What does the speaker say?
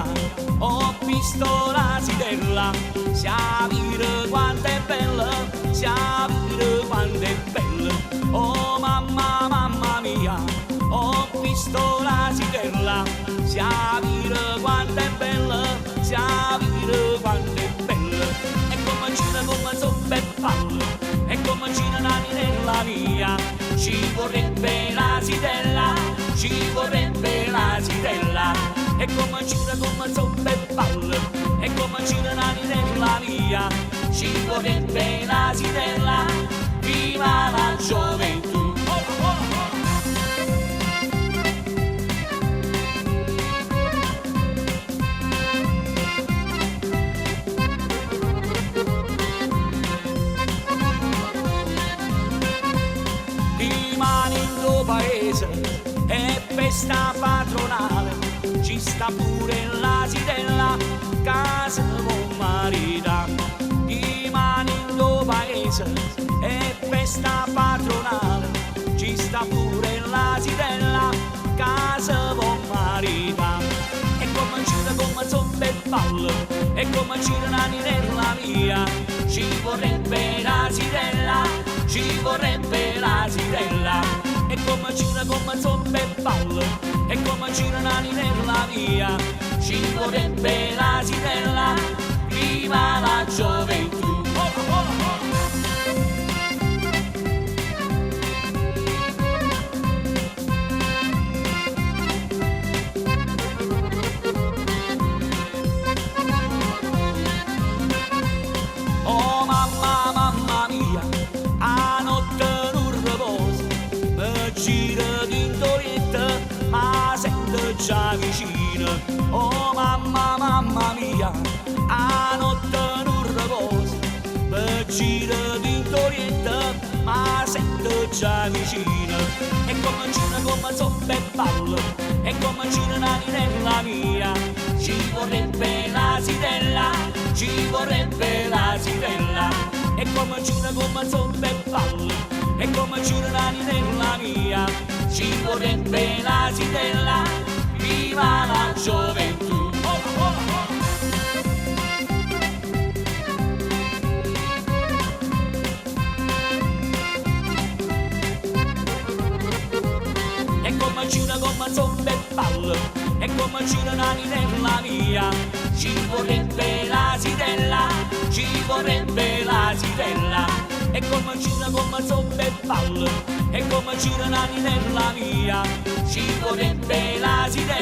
mia, ho visto la stella, sapere quanto è bella, sapere quanto è bella. Oh mamma, mamma mia, ho visto la stella, sapere quanto è bella, sapere quanto è bella. E come gira come zoppa e palla, e come gira nella mia, ci vorrebbe la stella, ci vorrebbe la stella. E come gira come zoppa e palla, e come gira nella mia, ci vorrebbe la stella, viva la gioventù. Paese è festa patronale, ci sta pure la stella, casa con marita. Di mani in do paese è festa patronale, ci sta pure la stella, casa con marita. E come gira come zoppa e palla, e come gira nella mia, ci vorrebbe la stella, ci vorrebbe la stella. E come gira come zoppa e palla, e come gira nella via, ci vorrebbe la stella, viva la gioventù. Oh mamma, mamma mia, a notte non riposo, gira d'indoletta, ma sento già vicino. Oh mamma, mamma mia, a notte non riposo, gira d'indoletta, ma sento già vicino. E come gira come zoppa e palla, e come gira nella mia, ci vorrebbe la stella, ci vorrebbe la stella. E come gira come zoppa e palla, e come gira nella mia, ci vorrebbe la stella, viva la gioventù. E come gira come zoppa e palla, e come gira nella mia, ci vorrebbe la stella, ci vorrebbe la stella. E come gira come zoppa e palla, e come gira nella mia, ci vorrebbe la stella.